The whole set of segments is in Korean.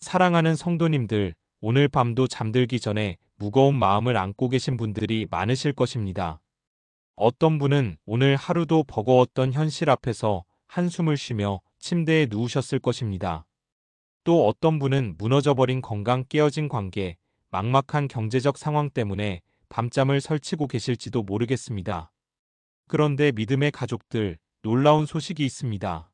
사랑하는 성도님들, 오늘 밤도 잠들기 전에 무거운 마음을 안고 계신 분들이 많으실 것입니다. 어떤 분은 오늘 하루도 버거웠던 현실 앞에서 한숨을 쉬며 침대에 누우셨을 것입니다. 또 어떤 분은 무너져버린 건강, 깨어진 관계, 막막한 경제적 상황 때문에 밤잠을 설치고 계실지도 모르겠습니다. 그런데 믿음의 가족들, 놀라운 소식이 있습니다.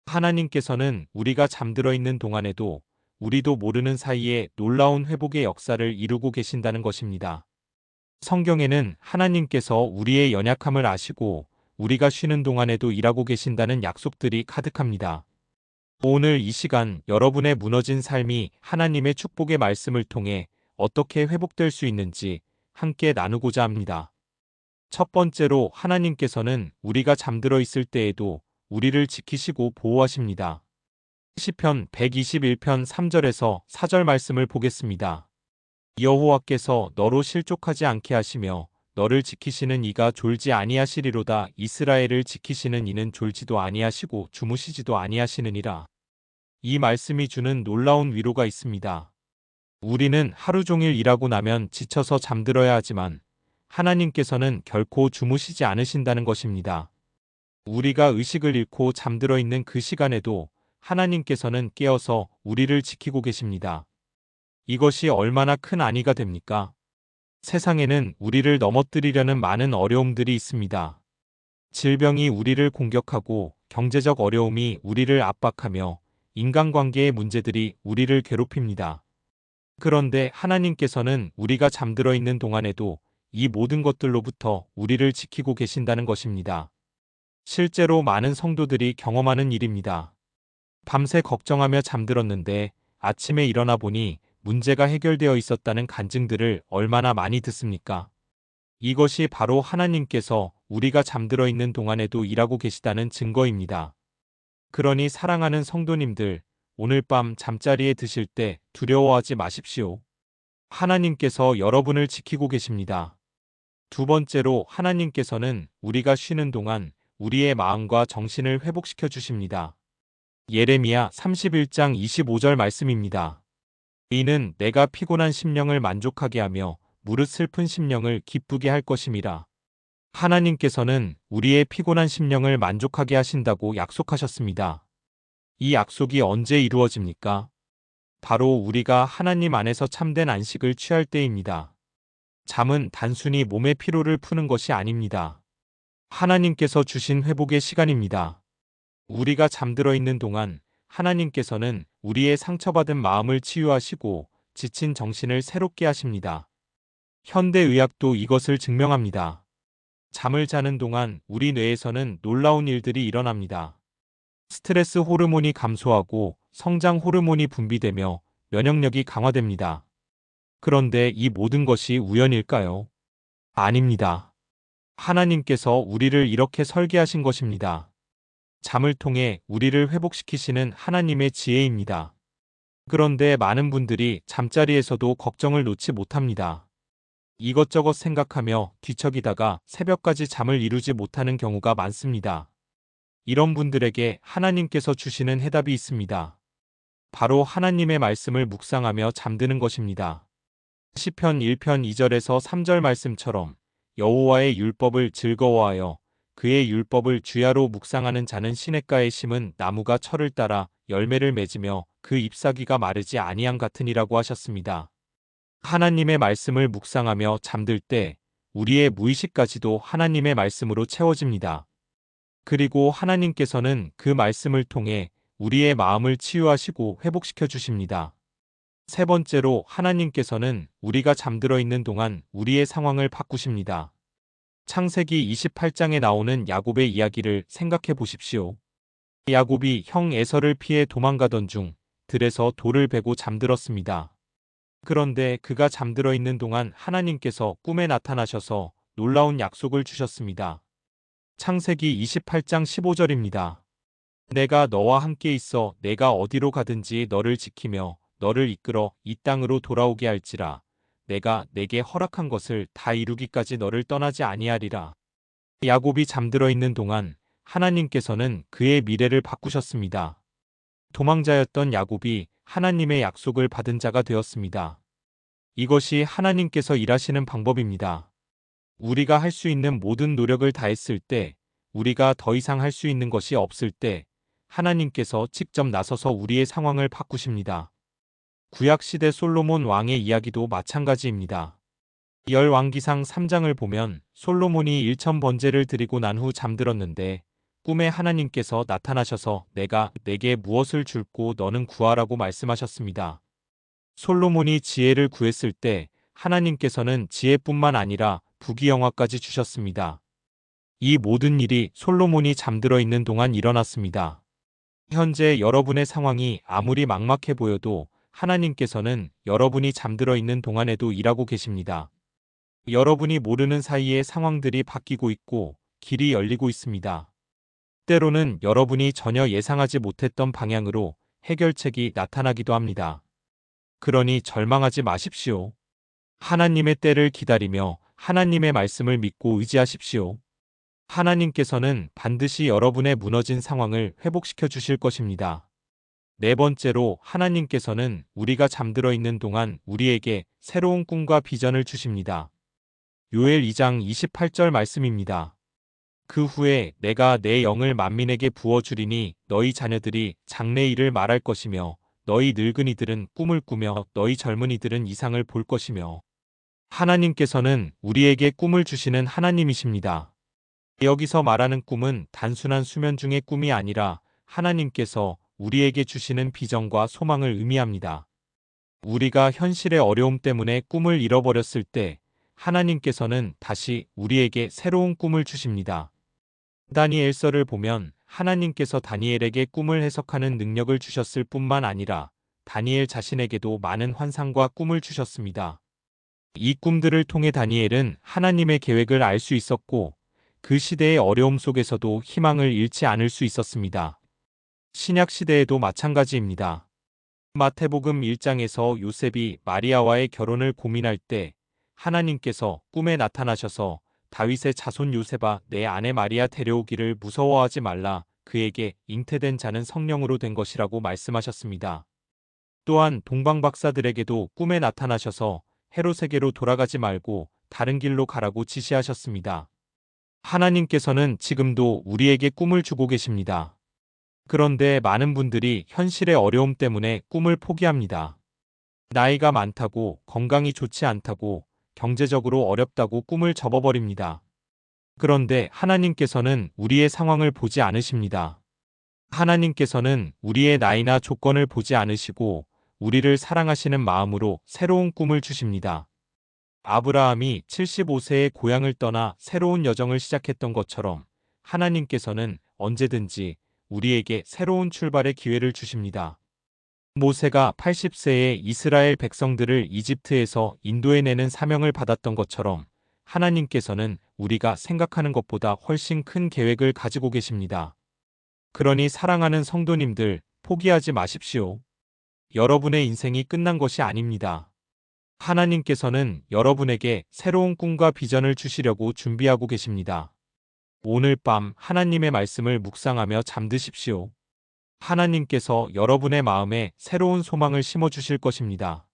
하나님께서는 우리가 잠들어 있는 동안에도 우리도 모르는 사이에 놀라운 회복의 역사를 이루고 계신다는 것입니다. 성경에는 하나님께서 우리의 연약함을 아시고 우리가 쉬는 동안에도 일하고 계신다는 약속들이 가득합니다. 오늘 이 시간 여러분의 무너진 삶이 하나님의 축복의 말씀을 통해 어떻게 회복될 수 있는지 함께 나누고자 합니다. 첫 번째로 하나님께서는 우리가 잠들어 있을 때에도 우리를 지키시고 보호하십니다. 시편 121편 3절에서 4절 말씀을 보겠습니다. 여호와께서 너로 실족하지 않게 하시며 너를 지키시는 이가 졸지 아니하시리로다. 이스라엘을 지키시는 이는 졸지도 아니하시고 주무시지도 아니하시느니라. 이 말씀이 주는 놀라운 위로가 있습니다. 우리는 하루 종일 일하고 나면 지쳐서 잠들어야 하지만 하나님께서는 결코 주무시지 않으신다는 것입니다. 우리가 의식을 잃고 잠들어 있는 그 시간에도 하나님께서는 깨어서 우리를 지키고 계십니다. 이것이 얼마나 큰 안위가 됩니까? 세상에는 우리를 넘어뜨리려는 많은 어려움들이 있습니다. 질병이 우리를 공격하고 경제적 어려움이 우리를 압박하며 인간관계의 문제들이 우리를 괴롭힙니다. 그런데 하나님께서는 우리가 잠들어 있는 동안에도 이 모든 것들로부터 우리를 지키고 계신다는 것입니다. 실제로 많은 성도들이 경험하는 일입니다. 밤새 걱정하며 잠들었는데 아침에 일어나 보니 문제가 해결되어 있었다는 간증들을 얼마나 많이 듣습니까? 이것이 바로 하나님께서 우리가 잠들어 있는 동안에도 일하고 계시다는 증거입니다. 그러니 사랑하는 성도님들, 오늘 밤 잠자리에 드실 때 두려워하지 마십시오. 하나님께서 여러분을 지키고 계십니다. 두 번째로 하나님께서는 우리가 쉬는 동안 우리의 마음과 정신을 회복시켜 주십니다. 예레미야 31장 25절 말씀입니다. 이는 내가 피곤한 심령을 만족하게 하며 무릇 슬픈 심령을 기쁘게 할 것임이라. 하나님께서는 우리의 피곤한 심령을 만족하게 하신다고 약속하셨습니다. 이 약속이 언제 이루어집니까? 바로 우리가 하나님 안에서 참된 안식을 취할 때입니다. 잠은 단순히 몸의 피로를 푸는 것이 아닙니다. 하나님께서 주신 회복의 시간입니다. 우리가 잠들어 있는 동안 하나님께서는 우리의 상처받은 마음을 치유하시고 지친 정신을 새롭게 하십니다. 현대의학도 이것을 증명합니다. 잠을 자는 동안 우리 뇌에서는 놀라운 일들이 일어납니다. 스트레스 호르몬이 감소하고 성장 호르몬이 분비되며 면역력이 강화됩니다. 그런데 이 모든 것이 우연일까요? 아닙니다. 하나님께서 우리를 이렇게 설계하신 것입니다. 잠을 통해 우리를 회복시키시는 하나님의 지혜입니다. 그런데 많은 분들이 잠자리에서도 걱정을 놓지 못합니다. 이것저것 생각하며 뒤척이다가 새벽까지 잠을 이루지 못하는 경우가 많습니다. 이런 분들에게 하나님께서 주시는 해답이 있습니다. 바로 하나님의 말씀을 묵상하며 잠드는 것입니다. 시편 1편 2절에서 3절 말씀처럼 여호와의 율법을 즐거워하여 그의 율법을 주야로 묵상하는 자는 시냇가에 심은 나무가 철을 따라 열매를 맺으며 그 잎사귀가 마르지 아니함 같으니라고 하셨습니다. 하나님의 말씀을 묵상하며 잠들 때 우리의 무의식까지도 하나님의 말씀으로 채워집니다. 그리고 하나님께서는 그 말씀을 통해 우리의 마음을 치유하시고 회복시켜 주십니다. 세 번째로 하나님께서는 우리가 잠들어 있는 동안 우리의 상황을 바꾸십니다. 창세기 28장에 나오는 야곱의 이야기를 생각해 보십시오. 야곱이 형 에서를 피해 도망가던 중 들에서 돌을 베고 잠들었습니다. 그런데 그가 잠들어 있는 동안 하나님께서 꿈에 나타나셔서 놀라운 약속을 주셨습니다. 창세기 28장 15절입니다. 내가 너와 함께 있어 내가 어디로 가든지 너를 지키며 너를 이끌어 이 땅으로 돌아오게 할지라. 내가 내게 허락한 것을 다 이루기까지 너를 떠나지 아니하리라. 야곱이 잠들어 있는 동안 하나님께서는 그의 미래를 바꾸셨습니다. 도망자였던 야곱이 하나님의 약속을 받은 자가 되었습니다. 이것이 하나님께서 일하시는 방법입니다. 우리가 할 수 있는 모든 노력을 다했을 때, 우리가 더 이상 할 수 있는 것이 없을 때, 하나님께서 직접 나서서 우리의 상황을 바꾸십니다. 구약시대 솔로몬 왕의 이야기도 마찬가지입니다. 열왕기상 3장을 보면 솔로몬이 1000번제를 드리고 난 후 잠들었는데 꿈에 하나님께서 나타나셔서 내가 내게 무엇을 줄고 너는 구하라고 말씀하셨습니다. 솔로몬이 지혜를 구했을 때 하나님께서는 지혜뿐만 아니라 부귀영화까지 주셨습니다. 이 모든 일이 솔로몬이 잠들어 있는 동안 일어났습니다. 현재 여러분의 상황이 아무리 막막해 보여도 하나님께서는 여러분이 잠들어 있는 동안에도 일하고 계십니다. 여러분이 모르는 사이에 상황들이 바뀌고 있고 길이 열리고 있습니다. 때로는 여러분이 전혀 예상하지 못했던 방향으로 해결책이 나타나기도 합니다. 그러니 절망하지 마십시오. 하나님의 때를 기다리며 하나님의 말씀을 믿고 의지하십시오. 하나님께서는 반드시 여러분의 무너진 상황을 회복시켜 주실 것입니다. 네 번째로 하나님께서는 우리가 잠들어 있는 동안 우리에게 새로운 꿈과 비전을 주십니다. 요엘 2장 28절 말씀입니다. 그 후에 내가 내 영을 만민에게 부어주리니 너희 자녀들이 장래 일을 말할 것이며 너희 늙은이들은 꿈을 꾸며 너희 젊은이들은 이상을 볼 것이며. 하나님께서는 우리에게 꿈을 주시는 하나님이십니다. 여기서 말하는 꿈은 단순한 수면 중의 꿈이 아니라 하나님께서 우리에게 주시는 비전과 소망을 의미합니다. 우리가 현실의 어려움 때문에 꿈을 잃어버렸을 때 하나님께서는 다시 우리에게 새로운 꿈을 주십니다. 다니엘서를 보면 하나님께서 다니엘에게 꿈을 해석하는 능력을 주셨을 뿐만 아니라 다니엘 자신에게도 많은 환상과 꿈을 주셨습니다. 이 꿈들을 통해 다니엘은 하나님의 계획을 알 수 있었고 그 시대의 어려움 속에서도 희망을 잃지 않을 수 있었습니다. 신약 시대에도 마찬가지입니다. 마태복음 1장에서 요셉이 마리아와의 결혼을 고민할 때 하나님께서 꿈에 나타나셔서 다윗의 자손 요셉아 내 아내 마리아 데려오기를 무서워하지 말라 그에게 잉태된 자는 성령으로 된 것이라고 말씀하셨습니다. 또한 동방 박사들에게도 꿈에 나타나셔서 헤롯에게로 돌아가지 말고 다른 길로 가라고 지시하셨습니다. 하나님께서는 지금도 우리에게 꿈을 주고 계십니다. 그런데 많은 분들이 현실의 어려움 때문에 꿈을 포기합니다. 나이가 많다고, 건강이 좋지 않다고, 경제적으로 어렵다고 꿈을 접어버립니다. 그런데 하나님께서는 우리의 상황을 보지 않으십니다. 하나님께서는 우리의 나이나 조건을 보지 않으시고 우리를 사랑하시는 마음으로 새로운 꿈을 주십니다. 아브라함이 75세에 고향을 떠나 새로운 여정을 시작했던 것처럼 하나님께서는 언제든지 우리에게 새로운 출발의 기회를 주십니다. 모세가 80세에 이스라엘 백성들을 이집트에서 인도해내는 사명을 받았던 것처럼 하나님께서는 우리가 생각하는 것보다 훨씬 큰 계획을 가지고 계십니다. 그러니 사랑하는 성도님들, 포기하지 마십시오. 여러분의 인생이 끝난 것이 아닙니다. 하나님께서는 여러분에게 새로운 꿈과 비전을 주시려고 준비하고 계십니다. 오늘 밤 하나님의 말씀을 묵상하며 잠드십시오. 하나님께서 여러분의 마음에 새로운 소망을 심어주실 것입니다.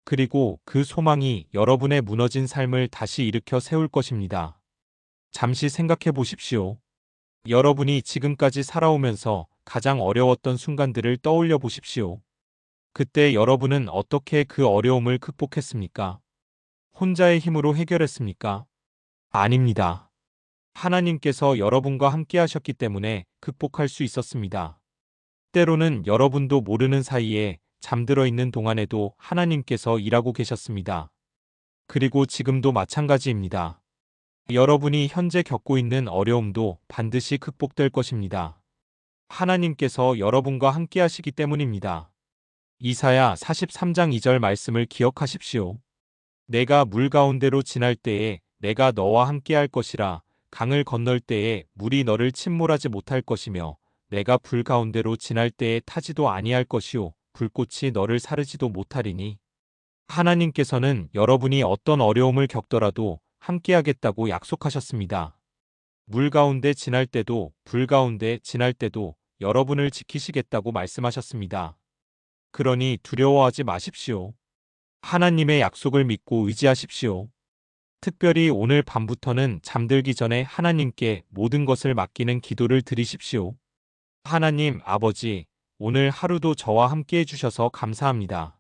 그리고 그 소망이 여러분의 무너진 삶을 다시 일으켜 세울 것입니다. 잠시 생각해 보십시오. 여러분이 지금까지 살아오면서 가장 어려웠던 순간들을 떠올려 보십시오. 그때 여러분은 어떻게 그 어려움을 극복했습니까? 혼자의 힘으로 해결했습니까? 아닙니다. 하나님께서 여러분과 함께 하셨기 때문에 극복할 수 있었습니다. 때로는 여러분도 모르는 사이에 잠들어 있는 동안에도 하나님께서 일하고 계셨습니다. 그리고 지금도 마찬가지입니다. 여러분이 현재 겪고 있는 어려움도 반드시 극복될 것입니다. 하나님께서 여러분과 함께 하시기 때문입니다. 이사야 43장 2절 말씀을 기억하십시오. 내가 물 가운데로 지날 때에 내가 너와 함께 할 것이라 강을 건널 때에 물이 너를 침몰하지 못할 것이며 내가 불 가운데로 지날 때에 타지도 아니할 것이요 불꽃이 너를 사르지도 못하리니. 하나님께서는 여러분이 어떤 어려움을 겪더라도 함께하겠다고 약속하셨습니다. 물 가운데 지날 때도 불 가운데 지날 때도 여러분을 지키시겠다고 말씀하셨습니다. 그러니 두려워하지 마십시오. 하나님의 약속을 믿고 의지하십시오. 특별히 오늘 밤부터는 잠들기 전에 하나님께 모든 것을 맡기는 기도를 드리십시오. 하나님 아버지, 오늘 하루도 저와 함께 해주셔서 감사합니다.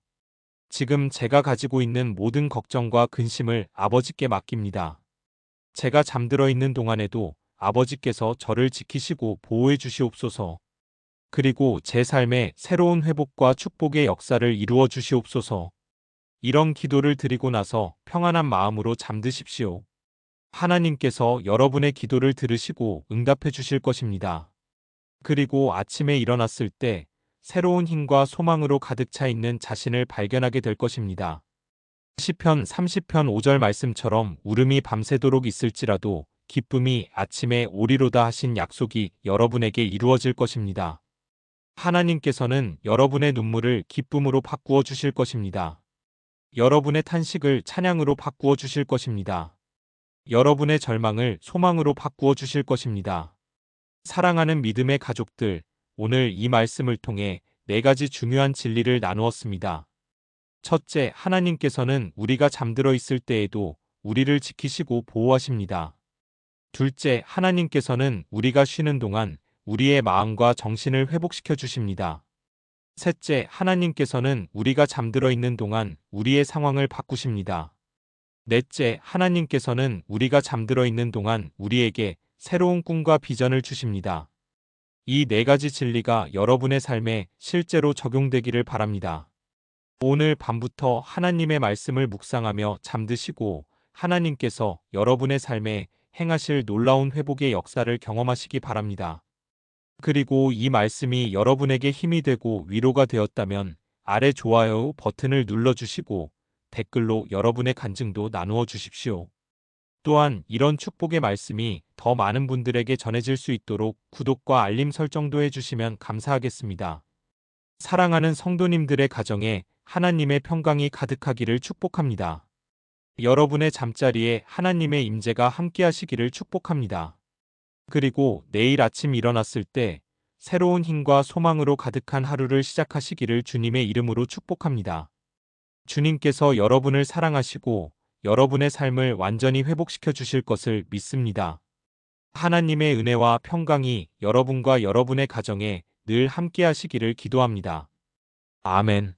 지금 제가 가지고 있는 모든 걱정과 근심을 아버지께 맡깁니다. 제가 잠들어 있는 동안에도 아버지께서 저를 지키시고 보호해 주시옵소서. 그리고 제 삶에 새로운 회복과 축복의 역사를 이루어 주시옵소서. 이런 기도를 드리고 나서 평안한 마음으로 잠드십시오. 하나님께서 여러분의 기도를 들으시고 응답해 주실 것입니다. 그리고 아침에 일어났을 때 새로운 힘과 소망으로 가득 차 있는 자신을 발견하게 될 것입니다. 시편 30편 5절 말씀처럼 울음이 밤새도록 있을지라도 기쁨이 아침에 오리로다 하신 약속이 여러분에게 이루어질 것입니다. 하나님께서는 여러분의 눈물을 기쁨으로 바꾸어 주실 것입니다. 여러분의 탄식을 찬양으로 바꾸어 주실 것입니다. 여러분의 절망을 소망으로 바꾸어 주실 것입니다. 사랑하는 믿음의 가족들, 오늘 이 말씀을 통해 4가지 중요한 진리를 나누었습니다. 첫째, 하나님께서는 우리가 잠들어 있을 때에도 우리를 지키시고 보호하십니다. 둘째, 하나님께서는 우리가 쉬는 동안 우리의 마음과 정신을 회복시켜 주십니다. 셋째, 하나님께서는 우리가 잠들어 있는 동안 우리의 상황을 바꾸십니다. 넷째, 하나님께서는 우리가 잠들어 있는 동안 우리에게 새로운 꿈과 비전을 주십니다. 이 4가지 진리가 여러분의 삶에 실제로 적용되기를 바랍니다. 오늘 밤부터 하나님의 말씀을 묵상하며 잠드시고 하나님께서 여러분의 삶에 행하실 놀라운 회복의 역사를 경험하시기 바랍니다. 그리고 이 말씀이 여러분에게 힘이 되고 위로가 되었다면 아래 좋아요 버튼을 눌러주시고 댓글로 여러분의 간증도 나누어 주십시오. 또한 이런 축복의 말씀이 더 많은 분들에게 전해질 수 있도록 구독과 알림 설정도 해주시면 감사하겠습니다. 사랑하는 성도님들의 가정에 하나님의 평강이 가득하기를 축복합니다. 여러분의 잠자리에 하나님의 임재가 함께하시기를 축복합니다. 그리고 내일 아침 일어났을 때 새로운 힘과 소망으로 가득한 하루를 시작하시기를 주님의 이름으로 축복합니다. 주님께서 여러분을 사랑하시고 여러분의 삶을 완전히 회복시켜 주실 것을 믿습니다. 하나님의 은혜와 평강이 여러분과 여러분의 가정에 늘 함께하시기를 기도합니다. 아멘.